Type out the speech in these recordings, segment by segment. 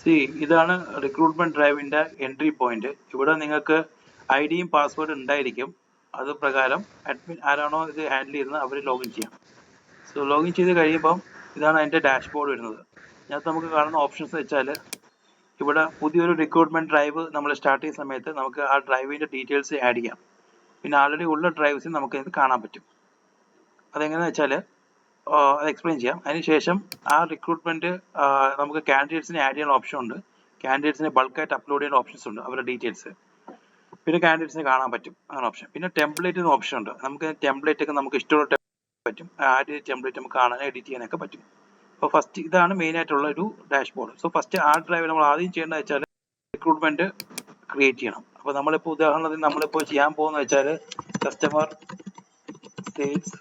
C ഇതാണ് recruitment ഡ്രൈവിന്റെ entry point. ഇവിടെ നിങ്ങൾക്ക് ഐഡിയും പാസ്വേഡും ഉണ്ടായിരിക്കും. അത് പ്രകാരം അഡ്മിൻ ആരാണോ ഇത് ഹാൻഡിൽ ചെയ്യുന്നത് അവർ ലോഗിൻ ചെയ്യാം. സോ ലോഗിൻ ചെയ്ത് കഴിയുമ്പം ഇതാണ് അതിന്റെ ഡാഷ്ബോർഡ് വരുന്നത്. ഇതിനകത്ത് നമുക്ക് കാണുന്ന ഓപ്ഷൻസ് വെച്ചാൽ ഇവിടെ പുതിയൊരു റിക്രൂട്ട്മെന്റ് ഡ്രൈവ് നമ്മൾ സ്റ്റാർട്ട് ചെയ്യുന്ന സമയത്ത് നമുക്ക് ആ ഡ്രൈവിന്റെ ഡീറ്റെയിൽസ് ആഡ് ചെയ്യാം. പിന്നെ ആൾറെഡി ഉള്ള ഡ്രൈവ്സ് നമുക്ക് ഇത് കാണാൻ പറ്റും. അതെങ്ങനെയാണെന്ന് വെച്ചാൽ അത് എക്സ്പ്ലെയിൻ ചെയ്യാം. അതിനുശേഷം ആ റിക്രൂട്ട്മെന്റ് നമുക്ക് കാൻഡിഡേറ്റ്സിനെ ആഡ് ചെയ്യാൻ ഓപ്ഷൻ ഉണ്ട്. കാൻഡിഡേറ്റ്സിനെ ബൾക്കായിട്ട് അപ്ലോഡ് ചെയ്യുന്ന ഓപ്ഷൻസ് ഉണ്ട്, അവരുടെ ഡീറ്റെയിൽസ്. പിന്നെ കാൻഡിഡേറ്റ്സിനെ കാണാൻ പറ്റും, അങ്ങനെ ഓപ്ഷൻ. പിന്നെ ടെംപ്ലേറ്റ് എന്ന ഓപ്ഷൻ ഉണ്ട്. നമുക്ക് ടെംപ്ലേറ്റ് ഒക്കെ നമുക്ക് ഇഷ്ടമുള്ള പറ്റും, ആഡ് ചെയ്ത ടെംപ്ലേറ്റ് നമുക്ക് കാണാൻ എഡിറ്റ് ചെയ്യാനൊക്കെ പറ്റും. അപ്പോൾ ഫസ്റ്റ് ഇതാണ് മെയിൻ ആയിട്ടുള്ള ഒരു ഡാഷ്ബോർഡ്. സോ ഫസ്റ്റ് ആ ഡ്രൈവ് നമ്മൾ ആദ്യം ചെയ്യേണ്ടത് വെച്ചാൽ റിക്രൂട്ട്മെന്റ് ക്രിയേറ്റ് ചെയ്യണം. അപ്പോൾ നമ്മളിപ്പോൾ ഉദാഹരണത്തിന് നമ്മളിപ്പോൾ ചെയ്യാൻ പോകുന്നത് വെച്ചാൽ കസ്റ്റമർ സെയിൽസ്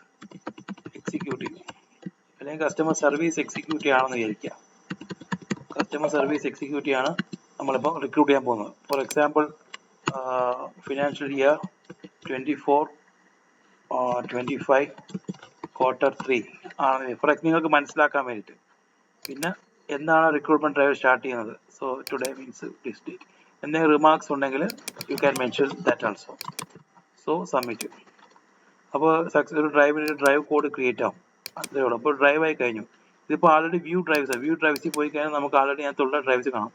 എക്സിക്യൂട്ടീവ് അല്ലെങ്കിൽ കസ്റ്റമർ സർവീസ് എക്സിക്യൂട്ടീവ് ആണെന്ന് വിചാരിക്കുക. കസ്റ്റമർ സർവീസ് എക്സിക്യൂട്ടീവ് ആണ് നമ്മളിപ്പോൾ റിക്രൂട്ട് ചെയ്യാൻ പോകുന്നത്. For example financial year 24-25 Q3 ആണ് നിങ്ങൾക്ക് മനസ്സിലാക്കാൻ വേണ്ടിയിട്ട്. പിന്നെ എന്താണ് റിക്രൂട്ട്മെന്റ് ഡ്രൈവ് സ്റ്റാർട്ട് ചെയ്യുന്നത്. So today means this date. എന്തെങ്കിലും റിമാർക്സ് ഉണ്ടെങ്കിൽ you can mention that also. So submit. അപ്പോൾ സക്സസ് ഒരു ഡ്രൈവ് കോഡ് ക്രിയേറ്റ് ആവും. അത്രേ ഉള്ളൂ. അപ്പോൾ ഡ്രൈവ് ആയി കഴിഞ്ഞു. ഇതിപ്പോൾ ആൾറെഡി വ്യൂ ഡ്രൈവ്സിൽ പോയി കഴിഞ്ഞാൽ നമുക്ക് ആൾറെഡി അതിനകത്തുള്ള ഡ്രൈവ്സ് കാണാം.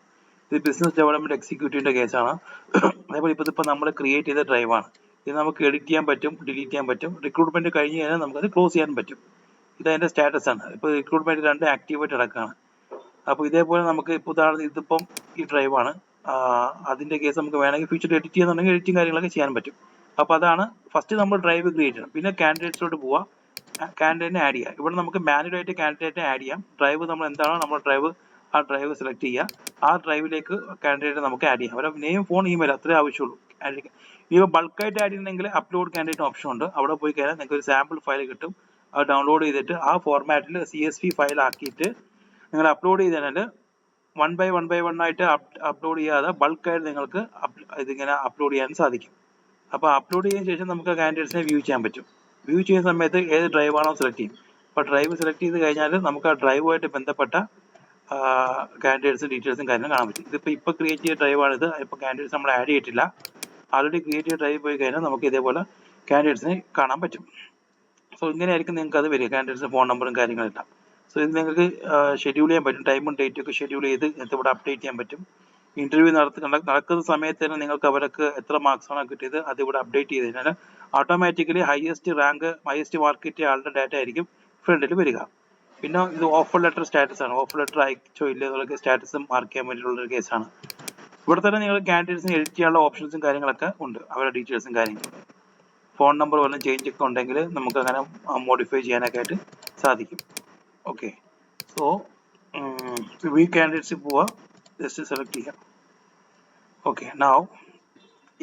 ഇത് ബിസിനസ് ഡെവലപ്മെന്റ് എക്സിക്യൂട്ടീവിന്റെ കേസാണ്. അതേപോലെ ഇതിപ്പോൾ നമ്മൾ ക്രിയേറ്റ് ചെയ്ത ഡ്രൈവാണ്. ഇത് നമുക്ക് എഡിറ്റ് ചെയ്യാൻ പറ്റും, ഡിലീറ്റ് ചെയ്യാൻ പറ്റും. റിക്രൂട്ട്മെന്റ് കഴിഞ്ഞ് കഴിഞ്ഞാൽ നമുക്കത് ക്ലോസ് ചെയ്യാൻ പറ്റും. ഇതതിന്റെ സ്റ്റാറ്റസ് ആണ്. ഇപ്പോൾ റിക്രൂട്ട്മെന്റ് 2 ആക്ടിവേറ്റ് നടക്കുകയാണ്. അപ്പോൾ ഇതേപോലെ നമുക്ക് ഇപ്പോൾ ഉദാഹരണം ഇതിപ്പം ഈ ഡ്രൈവാണ്. അതിന്റെ കേസ് നമുക്ക് വേണമെങ്കിൽ ഫ്യൂച്ചറിൽ എഡിറ്റ് ചെയ്യുന്നുണ്ടെങ്കിൽ എഡിറ്റിംഗ് കാര്യങ്ങളൊക്കെ ചെയ്യാൻ പറ്റും. അപ്പോൾ അതാണ് ഫസ്റ്റ് നമ്മൾ ഡ്രൈവ് ക്രിയേറ്റ് ചെയ്യണം. പിന്നെ കാൻഡിഡേറ്റ്സിലോട്ട് പോവുക, കാൻഡിഡേറ്റിനെ ആഡ് ചെയ്യുക. ഇവിടെ നമുക്ക് മാനുവലായിട്ട് കാൻഡിഡേറ്റിനെ ആഡ് ചെയ്യാം. ഡ്രൈവ് നമ്മൾ എന്താണോ നമ്മുടെ ഡ്രൈവ് ആ ഡ്രൈവ് സെലക്ട് ചെയ്യുക. ആ ഡ്രൈവിലേക്ക് കാൻഡിഡേറ്റ് നമുക്ക് ആഡ് ചെയ്യാം. അവരുടെ നെയിം, ഫോൺ, ഇമെയിൽ അത്രേ ആവശ്യമുള്ളൂ. ഇപ്പോൾ ബൾക്കായിട്ട് ആഡ് ചെയ്യുന്നെങ്കിൽ അപ്ലോഡ് കാൻഡിഡേറ്റ് ഓപ്ഷൻ ഉണ്ട്. അവിടെ പോയി കഴിഞ്ഞാൽ നിങ്ങൾക്ക് ഒരു സാമ്പിൾ ഫയൽ കിട്ടും. അത് ഡൗൺലോഡ് ചെയ്തിട്ട് ആ ഫോർമാറ്റിൽ CSV ഫയൽ ആക്കിയിട്ട് നിങ്ങൾ അപ്ലോഡ് ചെയ്ത് കഴിഞ്ഞാൽ 1 by 1 ആയിട്ട് അപ്ലോഡ് ചെയ്യാതെ ബൾക്കായിട്ട് നിങ്ങൾക്ക് ഇതിങ്ങനെ അപ്ലോഡ് ചെയ്യാൻ സാധിക്കും. അപ്പോൾ അപ്ലോഡ് ചെയ്തതിനു ശേഷം നമുക്ക് കാൻഡിഡേറ്റ്സിനെ വ്യൂ ചെയ്യാൻ പറ്റും. വ്യൂ ചെയ്യുന്ന സമയത്ത് ഏത് ഡ്രൈവാണോ സെലക്ട് ചെയ്യും. അപ്പോൾ ഡ്രൈവ് സെലക്ട് ചെയ്ത് കഴിഞ്ഞാൽ നമുക്ക് ആ ഡ്രൈവുമായിട്ട് ബന്ധപ്പെട്ട കാൻഡിഡേറ്റ്സും ഡീറ്റെയിൽസും കാര്യങ്ങളും കാണാൻ പറ്റും. ഇപ്പോൾ ക്രിയേറ്റ് ചെയ്ത ഡ്രൈവാണിത്. ഇപ്പോൾ കാൻഡിഡേറ്റ്സ് നമ്മൾ ആഡ് ചെയ്തിട്ടില്ല. ആൾറെഡി ക്രിയേറ്റ് ചെയ്ത ഡ്രൈവ് പോയി കഴിഞ്ഞാൽ നമുക്ക് ഇതേപോലെ കാൻഡിഡേറ്റ്സിനെ കാണാൻ പറ്റും. സോ ഇങ്ങനെയായിരിക്കും നിങ്ങൾക്ക് അത് വരിക, കാൻഡിഡേറ്റ്സ് ഫോൺ നമ്പറും കാര്യങ്ങളെല്ലാം. സോ ഇത് നിങ്ങൾക്ക് ഷെഡ്യൂൾ ചെയ്യാൻ പറ്റും. ടൈമും ഡേറ്റും ഒക്കെ ഷെഡ്യൂൾ ചെയ്ത് ഇവിടെ അപ്ഡേറ്റ് ചെയ്യാൻ പറ്റും. ഇന്റർവ്യൂ നടക്കുന്ന സമയത്ത് തന്നെ നിങ്ങൾക്ക് അവർക്ക് എത്ര മാർക്സ് ആണ് കിട്ടിയത് അത് ഇവിടെ അപ്ഡേറ്റ് ചെയ്ത് കഴിഞ്ഞാൽ ഓട്ടോമാറ്റിക്കലി ഹയസ്റ്റ് മാർക്ക് കിട്ടിയ ആളുടെ ഡാറ്റ ആയിരിക്കും ഫ്രണ്ടിൽ വരിക. പിന്നെ ഇത് ഓഫർ ലെറ്റർ സ്റ്റാറ്റസ് ആണ്. ഓഫർ ലെറ്റർ അയച്ചോ ഇല്ല എന്നുള്ള സ്റ്റാറ്റസ് മാർക്ക് ചെയ്യാൻ വേണ്ടിയിട്ടുള്ള ഒരു കേസാണ്. ഇവിടെ തന്നെ നിങ്ങൾ കാൻഡിഡേറ്റ്സിന് എഡിറ്റ് ചെയ്യാനുള്ള ഓപ്ഷൻസും കാര്യങ്ങളൊക്കെ ഉണ്ട്, അവരുടെ ഡീറ്റെയിൽസും കാര്യങ്ങളും. ഫോൺ നമ്പർ വല്ല ചേഞ്ച് ഒക്കെ ഉണ്ടെങ്കിൽ നമുക്ക് അങ്ങനെ മോഡിഫൈ ചെയ്യാനൊക്കെ ആയിട്ട് സാധിക്കും. ഓക്കെ, സോ വി കാൻഡിഡേറ്റ്സ് പോവാ, ജസ്റ്റ് സെലക്ട് ചെയ്യാം. ഓക്കെ, നൗ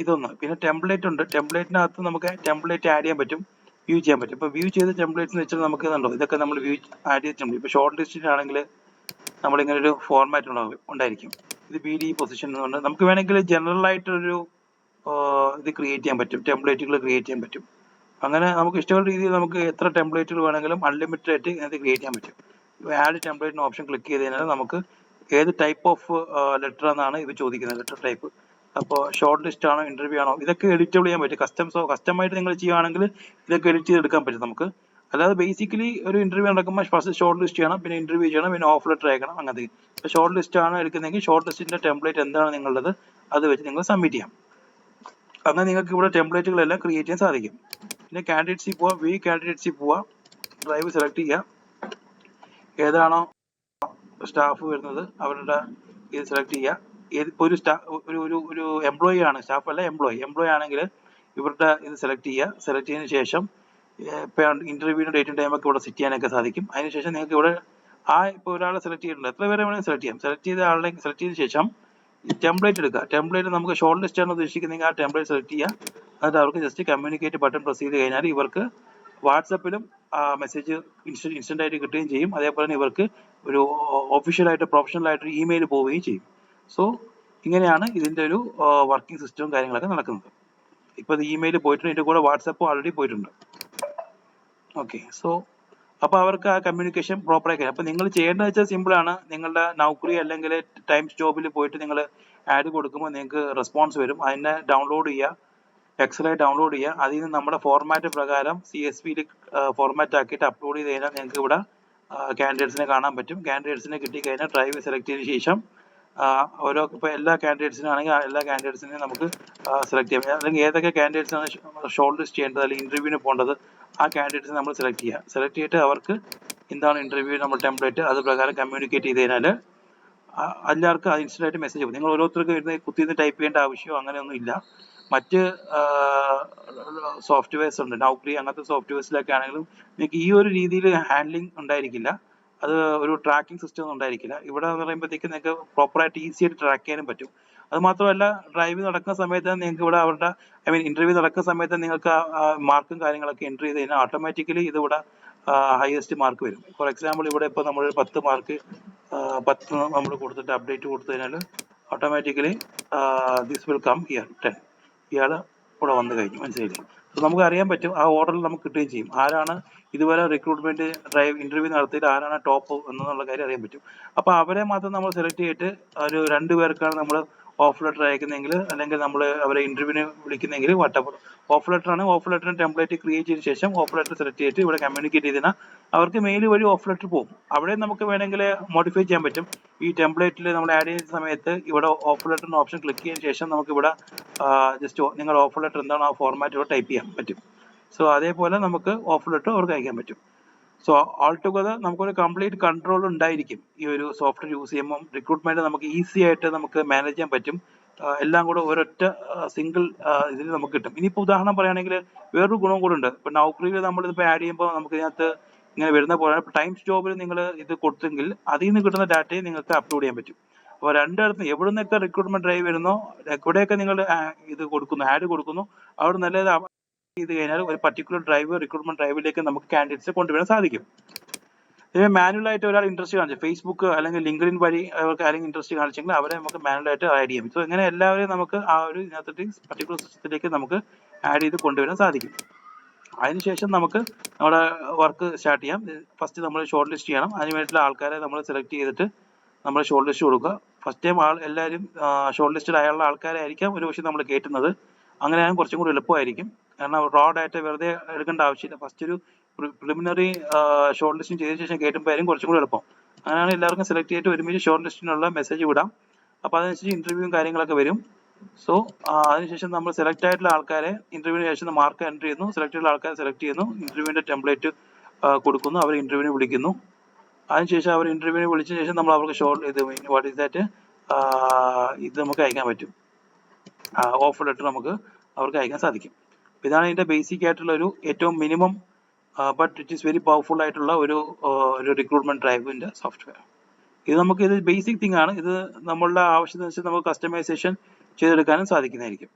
ഇതൊന്ന്. പിന്നെ ടെംപ്ലേറ്റ് ഉണ്ട്. ടെംപ്ലേറ്റിനകത്ത് നമുക്ക് ടെംപ്ലേറ്റ് ആഡ് ചെയ്യാൻ പറ്റും, വ്യൂ ചെയ്യാൻ പറ്റും. ഇപ്പോൾ വ്യൂ ചെയ്ത ടെംപ്ലേറ്റ്സ് എന്ന് വെച്ചാൽ നമുക്ക് ഇതുണ്ടോ, ഇതൊക്കെ നമ്മൾ വ്യൂ ആഡ് ചെയ്തിട്ടുണ്ട്. ഇപ്പോൾ ഷോർട്ട് ലിസ്റ്റിലാണെങ്കിൽ നമ്മളിങ്ങനെ ഒരു ഫോർമാറ്റ് ഉണ്ടായിരിക്കും. ഇത് BD പൊസിഷൻ എന്നുകൊണ്ട് നമുക്ക് വേണമെങ്കിൽ ജനറൽ ആയിട്ടൊരു ഇത് ക്രിയേറ്റ് ചെയ്യാൻ പറ്റും, ടെംപ്ലേറ്റുകൾ ക്രിയേറ്റ് ചെയ്യാൻ പറ്റും. അങ്ങനെ നമുക്ക് ഇഷ്ടമുള്ള രീതിയിൽ നമുക്ക് എത്ര ടെംപ്ലേറ്റുകൾ വേണമെങ്കിലും അൺലിമിറ്റഡ് ആയിട്ട് ഇതിനകത്ത് ക്രിയേറ്റ് ചെയ്യാൻ പറ്റും. ആഡ് ടെംപ്ലേറ്റിന് ഓപ്ഷൻ ക്ലിക്ക് ചെയ്ത് കഴിഞ്ഞാൽ നമുക്ക് ഏത് ടൈപ്പ് ഓഫ് ലെറ്റർ എന്നാണ് ഇത് ചോദിക്കുന്നത്, ലെറ്റർ ടൈപ്പ്. അപ്പോൾ ഷോർട്ട് ലിസ്റ്റ് ആണോ, ഇന്റർവ്യൂ ആണോ, ഇതൊക്കെ എഡിറ്റബിൾ ചെയ്യാൻ പറ്റും. കസ്റ്റമായിട്ട് നിങ്ങൾ ചെയ്യുകയാണെങ്കിൽ ഇതൊക്കെ എഡിറ്റ് ചെയ്തെടുക്കാൻ പറ്റും നമുക്ക്. അല്ലാതെ ബേസിക്കലി ഒരു ഇന്റർവ്യൂ നടക്കുമ്പോൾ ഫസ്റ്റ് ഷോർട്ട് ലിസ്റ്റ് ചെയ്യണം, പിന്നെ ഇന്റർവ്യൂ ചെയ്യണം, പിന്നെ ഓഫ് ലെറ്റർ അയക്കണം. അങ്ങനത്തെ ഇപ്പോൾ ഷോർട്ട് ലിസ്റ്റ് ആണ് എടുക്കുന്നതെങ്കിൽ ഷോർട്ട് ലിസ്റ്റിന്റെ ടെംപ്ലേറ്റ് എന്താണ് നിങ്ങളുള്ളത് അത് വെച്ച് നിങ്ങൾ സബ്മിറ്റ് ചെയ്യാം. അങ്ങനെ നിങ്ങൾക്ക് ഇവിടെ ടെംപ്ലേറ്റുകളെല്ലാം ക്രിയേറ്റ് ചെയ്യാൻ സാധിക്കും. പിന്നെ കാൻഡിഡേറ്റ്സിൽ പോവാ, വ്യൂ കാൻഡിഡേറ്റ്സിൽ പോവാ, ഡ്രൈവ് സെലക്ട് ചെയ്യുക. ഏതാണോ സ്റ്റാഫ് വരുന്നത് അവരുടെ ഇത് സെലക്ട് ചെയ്യുക. ഇപ്പോൾ ഒരു എംപ്ലോയി ആണ്, സ്റ്റാഫ് അല്ല എംപ്ലോയി ആണെങ്കിൽ ഇവരുടെ ഇത് സെലക്ട് ചെയ്യുക. സെലക്ട് ചെയ്തതിന് ശേഷം ഇപ്പോൾ ഇന്റർവ്യൂവിന് ഡേറ്റും ടൈമൊക്കെ ഇവിടെ സെറ്റ് ചെയ്യാനൊക്കെ സാധിക്കും. അതിനുശേഷം നിങ്ങൾക്ക് ഇവിടെ ഇപ്പോൾ ഒരാളെ സെലക്ട് ചെയ്തിട്ടുണ്ട്, എത്ര പേരെ വേണമെങ്കിൽ സെലക്ട് ചെയ്യാം. സെലക്ട് ചെയ്ത ആളെ സെലക്ട് ചെയ്ത ശേഷം ടെംപ്ലേറ്റ് എടുക്കുക. ടെംപ്ലേറ്റ് നമുക്ക് ഷോർട്ട് ലിസ്റ്റ് ആണ് ഉദ്ദേശിക്കുന്നതെങ്കിൽ ആ ടെംപ്ലേറ്റ് സെലക്ട് ചെയ്യുക. എന്നിട്ട് അവർക്ക് ജസ്റ്റ് കമ്മ്യൂണിക്കേറ്റ് ബട്ടൺ പ്രസ് ചെയ്ത് കഴിഞ്ഞാൽ ഇവർക്ക് വാട്സപ്പിലും മെസ്സേജ് ഇൻസ്റ്റന്റ് ആയിട്ട് കിട്ടുകയും ചെയ്യും. അതേപോലെ തന്നെ ഇവർക്ക് ഒരു ഒഫീഷ്യലായിട്ട് പ്രൊഫഷണൽ ആയിട്ട് ഇമെയിൽ പോവുകയും ചെയ്യും. സോ ഇങ്ങനെയാണ് ഇതിന്റെ ഒരു വർക്കിംഗ് സിസ്റ്റവും കാര്യങ്ങളൊക്കെ നടക്കുന്നത്. ഇപ്പോൾ ഇത് ഇമെയിൽ പോയിട്ടുണ്ട്, ഇതിന്റെ കൂടെ വാട്സപ്പ് ഓൾറെഡി പോയിട്ടുണ്ട്. ഓക്കെ, സോ അപ്പോൾ അവർക്ക് ആ കമ്മ്യൂണിക്കേഷൻ പ്രോപ്പറായി കഴിയും. അപ്പോൾ നിങ്ങൾ ചെയ്യേണ്ടത് വെച്ചാൽ സിമ്പിളാണ്. നിങ്ങളുടെ നൗക്കറി അല്ലെങ്കിൽ ടൈംസ് ജോബിൽ പോയിട്ട് നിങ്ങൾ ആഡ് കൊടുക്കുമ്പോൾ നിങ്ങൾക്ക് റെസ്പോൺസ് വരും. അതിനെ ഡൗൺലോഡ് ചെയ്യുക, എക്സലായി ഡൗൺലോഡ് ചെയ്യുക. അതിൽ നിന്ന് നമ്മുടെ ഫോർമാറ്റ് പ്രകാരം CSV ഫോർമാറ്റ് ആക്കിയിട്ട് അപ്ലോഡ് ചെയ്ത് കഴിഞ്ഞാൽ നിങ്ങൾക്ക് ഇവിടെ കാൻഡിഡേറ്റ്സിനെ കാണാൻ പറ്റും. കാൻഡിഡേറ്റ്സിനെ കിട്ടിക്കഴിഞ്ഞാൽ ഡ്രൈവ് സെലക്ട് ചെയ്തതിന് ശേഷം ഓരോ ഇപ്പോൾ എല്ലാ കാൻഡിഡേറ്റ്സിനും ആണെങ്കിൽ എല്ലാ കാൻഡിഡേറ്റ്സിനെയും നമുക്ക് സെലക്ട് ചെയ്യാം. അല്ലെങ്കിൽ ഏതൊക്കെ കാൻഡിഡേറ്റ്സാണ് ഷോർട്ട് ലിസ്റ്റ് ചെയ്യേണ്ടത് അല്ലെങ്കിൽ ഇൻ്റർവ്യൂവിന് പോകേണ്ടത് ആ കാൻഡിഡേറ്റ്സിനെ നമ്മൾ സെലക്ട് ചെയ്യുക. സെലക്ട് ചെയ്തിട്ട് അവർക്ക് എന്താണ് ഇൻ്റർവ്യൂ നമ്മൾ ടെംപ്ലേറ്റ് അത് പ്രകാരം കമ്മ്യൂണിക്കേറ്റ് ചെയ്ത് കഴിഞ്ഞാൽ എല്ലാവർക്കും അത് ഇൻസ്റ്റൻ്റ് ആയിട്ട് മെസ്സേജ് പോകും. നിങ്ങൾ ഓരോരുത്തർക്കും ഇരുന്ന് കുത്തിയിരുന്ന് ടൈപ്പ് ചെയ്യേണ്ട ആവശ്യമോ അങ്ങനെയൊന്നും ഇല്ല. മറ്റ് സോഫ്റ്റ്വെയർസ് ഉണ്ട്, നൗക്കറി അങ്ങനത്തെ സോഫ്റ്റ്വെയർസിലൊക്കെ ആണെങ്കിലും നിങ്ങൾക്ക് ഈ ഒരു രീതിയിൽ ഹാൻഡ്ലിംഗ് ഉണ്ടായിരിക്കില്ല. അത് ഒരു ട്രാക്കിംഗ് സിസ്റ്റം ഒന്നും ഉണ്ടായിരിക്കില്ല. ഇവിടെ എന്ന് പറയുമ്പോഴത്തേക്ക് നിങ്ങൾക്ക് പ്രോപ്പറായിട്ട് ഈസി ആയിട്ട് ട്രാക്ക് ചെയ്യാനും പറ്റും. അത് മാത്രമല്ല ഡ്രൈവ് നടക്കുന്ന സമയത്ത് നിങ്ങൾക്ക് ഇവിടെ അവരുടെ ഇന്റർവ്യൂ നടക്കുന്ന സമയത്ത് നിങ്ങൾക്ക് മാർക്കും കാര്യങ്ങളൊക്കെ എൻട്രി ചെയ്ത് കഴിഞ്ഞാൽ ഓട്ടോമാറ്റിക്കലി ഇത് ഇവിടെ ഹയസ്റ്റ് മാർക്ക് വരും. ഫോർ എക്സാമ്പിൾ ഇവിടെ ഇപ്പോൾ നമ്മൾ 10 മാർക്ക് 10 നമ്മൾ കൊടുത്തിട്ട് അപ്ഡേറ്റ് കൊടുത്തു കഴിഞ്ഞാൽ automatically this will come here 10. ഇയാൾ ഇവിടെ വന്നു കഴിഞ്ഞു, മനസ്സിലായില്ലേ? അപ്പോൾ നമുക്ക് അറിയാൻ പറ്റും, ആ ഓർഡറിൽ നമുക്ക് കിട്ടുകയും ചെയ്യും ആരാണ് ഇതുവരെ റിക്രൂട്ട്മെന്റ് ഡ്രൈവ് ഇന്റർവ്യൂ നടത്തിയിട്ട് ആരാണ് ടോപ്പ് എന്നുള്ള കാര്യം അറിയാൻ പറ്റും. അപ്പോൾ അവരെ മാത്രം നമ്മൾ സെലക്ട് ചെയ്തിട്ട് ഒരു 2 പേർക്കാണ് നമ്മൾ ഓഫ് ലെറ്റർ അയക്കുന്നെങ്കിൽ അല്ലെങ്കിൽ നമ്മൾ അവരെ ഇന്റർവ്യൂവിന് വിളിക്കുന്നെങ്കിൽ വാട്ടവർ ഓഫ് ലെറ്റർ ആണ്, ഓഫ് ലെറ്ററിന് ടെംപ്ലേറ്റ് ക്രിയേറ്റ് ചെയ്ത ശേഷം ഓഫ് ലെറ്റർ സെലക്ട് ചെയ്തിട്ട് ഇവിടെ കമ്മ്യൂണിക്കേറ്റ് ചെയ്താൽ അവർക്ക് മെയിൽ വഴി ഓഫ് ലെറ്റർ പോകും. അവിടെ നമുക്ക് വേണമെങ്കിൽ മോഡിഫൈ ചെയ്യാൻ പറ്റും. ഈ ടെംപ്ലേറ്റിൽ നമ്മൾ ആഡ് ചെയ്യുന്ന സമയത്ത് ഇവിടെ ഓഫ് ലെറ്ററിന് ഓപ്ഷൻ ക്ലിക്ക് ചെയ്തതിന് ശേഷം നമുക്ക് ഇവിടെ ജസ്റ്റ് നിങ്ങൾ ഓഫ് ലെറ്റർ എന്താണ് ആ ഫോർമാറ്റ് ഇവിടെ ടൈപ്പ് ചെയ്യാൻ പറ്റും. സോ അതേപോലെ നമുക്ക് ഓഫ് ലെറ്റർ അവർക്ക് അയക്കാൻ പറ്റും. സോ ഓൾ ടുഗദർ നമുക്കൊരു കംപ്ലീറ്റ് കൺട്രോൾ ഉണ്ടായിരിക്കും ഈ ഒരു സോഫ്റ്റ്വെയർ യൂസ് ചെയ്യുമ്പോൾ. റിക്രൂട്ട്മെന്റ് നമുക്ക് ഈസി ആയിട്ട് നമുക്ക് മാനേജ് ചെയ്യാൻ പറ്റും. എല്ലാം കൂടെ ഒരൊറ്റ സിംഗിൾ ഇതിൽ നമുക്ക് കിട്ടും. ഇനിയിപ്പോൾ ഉദാഹരണം പറയുകയാണെങ്കിൽ വേറൊരു ഗുണം കൂടെ ഉണ്ട്. ഇപ്പോൾ നൗക്കറിയിൽ നമ്മളിപ്പോൾ ആഡ് ചെയ്യുമ്പോൾ നമുക്ക് ഇതിനകത്ത് ഇങ്ങനെ വരുന്ന പോലെ ടൈംസ് ജോബിൽ നിങ്ങൾ ഇത് കൊടുത്തെങ്കിൽ അതിൽ നിന്ന് കിട്ടുന്ന ഡാറ്റയും നിങ്ങൾക്ക് അപ്ലോഡ് ചെയ്യാൻ പറ്റും. അപ്പോൾ രണ്ടിടത്തും എവിടെ നിന്നൊക്കെ റിക്രൂട്ട്മെന്റ് ഡ്രൈവ് വരുന്നോ എവിടെയൊക്കെ നിങ്ങൾ ഇത് കൊടുക്കുന്നു, ആഡ് കൊടുക്കുന്നു, അവിടെ നല്ല ചെയ്ത് കഴിഞ്ഞാൽ ഒരു പർട്ടിക്കുലർ ഡ്രൈവ് റിക്രൂട്ട്മെന്റ് ഡ്രൈവിലേക്ക് നമുക്ക് കാൻഡിഡേറ്റ്സ് കൊണ്ടുവരാൻ സാധിക്കും. മാനുവൽ ആയിട്ട് ഒരാൾ ഇൻട്രസ്റ്റ് കാണിച്ചു ഫേസ്ബുക്ക് അല്ലെങ്കിൽ ലിങ്ക്ഡിൻ വഴി അവർക്ക് ആരെങ്കിലും ഇൻട്രസ്റ്റ് കാണിച്ചെങ്കിൽ അവരെ നമുക്ക് മാനുവൽ ആയിട്ട് ആഡ് ചെയ്യാം. സോ ഇങ്ങനെ എല്ലാവരെയും നമുക്ക് ആ ഒരു ഇതിനകത്ത് പർട്ടിക്കുലർ സിസ്റ്റത്തിലേക്ക് നമുക്ക് ആഡ് ചെയ്ത് കൊണ്ടുവരാൻ സാധിക്കും. അതിനുശേഷം നമുക്ക് നമ്മുടെ വർക്ക് സ്റ്റാർട്ട് ചെയ്യാം. ഫസ്റ്റ് നമ്മൾ ഷോർട്ട് ലിസ്റ്റ് ചെയ്യണം. അതിന് വേണ്ടിയിട്ടുള്ള ആൾക്കാരെ നമ്മൾ സെലക്ട് ചെയ്തിട്ട് നമ്മൾ ഷോർട്ട് ലിസ്റ്റ് കൊടുക്കുക. ഫസ്റ്റ് ടൈം എല്ലാവരും ഷോർട്ട് ലിസ്റ്റഡ് ആയുള്ള ആൾക്കാരെ ആയിരിക്കാം ഒരു പക്ഷേ നമ്മൾ കയറ്റുന്നത്. അങ്ങനെയാണെങ്കിൽ കുറച്ചും കൂടി എളുപ്പമായിരിക്കും. കാരണം റോ ഡാറ്റ വെറുതെ എടുക്കേണ്ട ആവശ്യമില്ല. ഫസ്റ്റ് ഒരു പ്രിലിമിനറി ഷോർട്ട് ലിസ്റ്റിംഗ് ചെയ്ത ശേഷം കയറ്റുമ്പോഴായിരിക്കും കുറച്ചും കൂടി എളുപ്പം. അങ്ങനെയാണ് എല്ലാവർക്കും സെലക്ട് ചെയ്തിട്ട് ഒരുമിച്ച് ഷോർട്ട് ലിസ്റ്റിനുള്ള മെസ്സേജ് വിടാം. അപ്പോൾ അതനുസരിച്ച് ഇന്റർവ്യൂവും കാര്യങ്ങളൊക്കെ വരും. സോ അതിനുശേഷം നമ്മൾ സെലക്ട് ആയിട്ടുള്ള ആൾക്കാരെ ഇന്റർവ്യൂവിന് ശേഷം മാർക്ക് എൻട്രി ചെയ്യുന്നു. സെലക്ട് ചെയ്ത ആൾക്കാരെ സെലക്ട് ചെയ്യുന്നു, ഇന്റർവ്യൂവിന്റെ ടെംപ്ലേറ്റ് കൊടുക്കുന്നു, അവർ ഇന്റർവ്യൂവിന് വിളിക്കുന്നു. അതിനുശേഷം അവർ ഇന്റർവ്യൂവിന് വിളിച്ച ശേഷം നമ്മൾ അവർക്ക് ഷോർട്ട് ഇത് വാട്ട് ഈസ് ദാറ്റ് ഇത് നമുക്ക് അയക്കാൻ പറ്റും. ഓഫർ ലെറ്റർ നമുക്ക് അവർക്ക് അയക്കാൻ സാധിക്കും. ഇതാണ് ഇതിന്റെ ബേസിക് ആയിട്ടുള്ള ഒരു ഏറ്റവും minimum but it is very powerful ആയിട്ടുള്ള ഒരു റിക്രൂട്ട്മെന്റ് ഡ്രൈവിന്റെ സോഫ്റ്റ്വെയർ. ഇത് ബേസിക് തിങ് ആണ്. ഇത് നമ്മളുടെ ആവശ്യത്തിനനുസരിച്ച് നമുക്ക് കസ്റ്റമൈസേഷൻ ചെയ്തെടുക്കാനും സാധിക്കുന്നതായിരിക്കും.